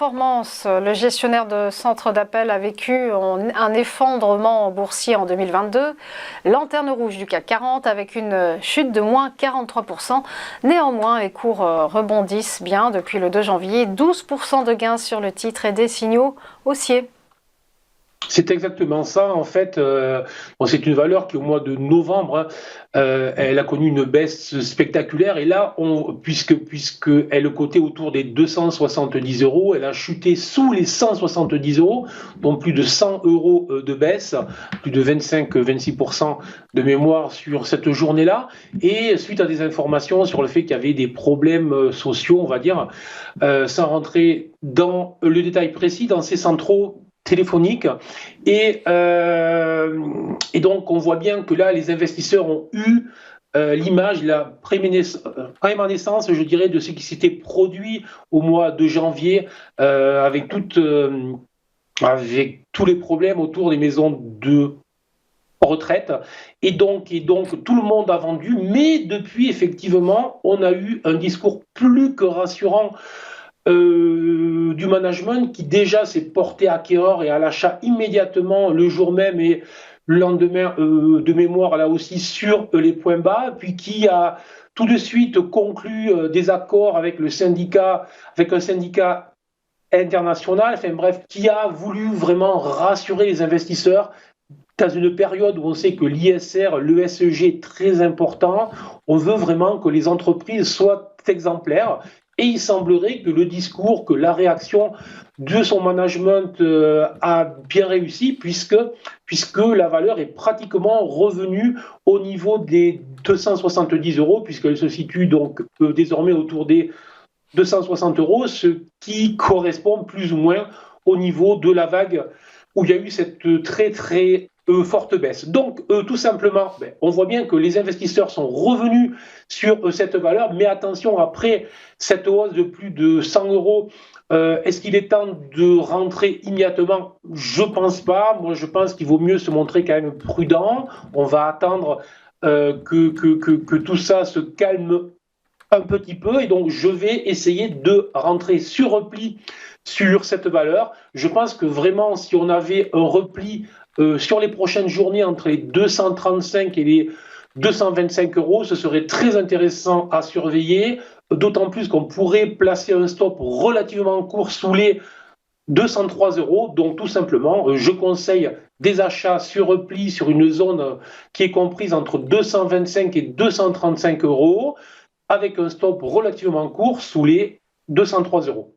performance. Le gestionnaire de centre d'appel a vécu un effondrement boursier en 2022. Lanterne rouge du CAC 40 avec une chute de moins 43%. Néanmoins, les cours rebondissent bien depuis le 2 janvier. 12% de gains sur le titre et des signaux haussiers. C'est exactement ça, en fait. C'est une valeur qui, au mois de novembre, elle a connu une baisse spectaculaire. Et là, puisque elle cotait autour des 270 euros, elle a chuté sous les 170 euros, donc plus de 100 euros de baisse, plus de 25-26% de mémoire sur cette journée-là. Et suite à des informations sur le fait qu'il y avait des problèmes sociaux, on va dire, sans rentrer dans le détail précis, dans ces centraux téléphonique et donc on voit bien que là les investisseurs ont eu l'image, la préémanescence, je dirais, de ce qui s'était produit au mois de janvier avec tous les problèmes autour des maisons de retraite et donc tout le monde a vendu, mais depuis effectivement on a eu un discours plus que rassurant du management qui déjà s'est porté acquéreur et à l'achat immédiatement le jour même et le lendemain de mémoire là aussi sur les points bas, puis qui a tout de suite conclu des accords avec un syndicat international, enfin bref, qui a voulu vraiment rassurer les investisseurs dans une période où on sait que l'ISR, l'ESG est très important. On veut vraiment que les entreprises soient exemplaires. Et il semblerait que le discours, que la réaction de son management a bien réussi puisque la valeur est pratiquement revenue au niveau des 270 euros puisqu'elle se situe donc désormais autour des 260 euros, ce qui correspond plus ou moins au niveau de la vague où il y a eu cette très très forte baisse. Donc, tout simplement, on voit bien que les investisseurs sont revenus sur cette valeur, mais attention, après cette hausse de plus de 100 euros, est-ce qu'il est temps de rentrer immédiatement? Je pense pas. Moi, je pense qu'il vaut mieux se montrer quand même prudent. On va attendre que tout ça se calme un petit peu, et donc je vais essayer de rentrer sur repli sur cette valeur. Je pense que vraiment, si on avait un repli sur les prochaines journées entre les 235 et les 225 euros, ce serait très intéressant à surveiller, d'autant plus qu'on pourrait placer un stop relativement court sous les 203 euros. Donc tout simplement, je conseille des achats sur repli sur une zone qui est comprise entre 225 et 235 euros, avec un stop relativement court sous les 203 euros.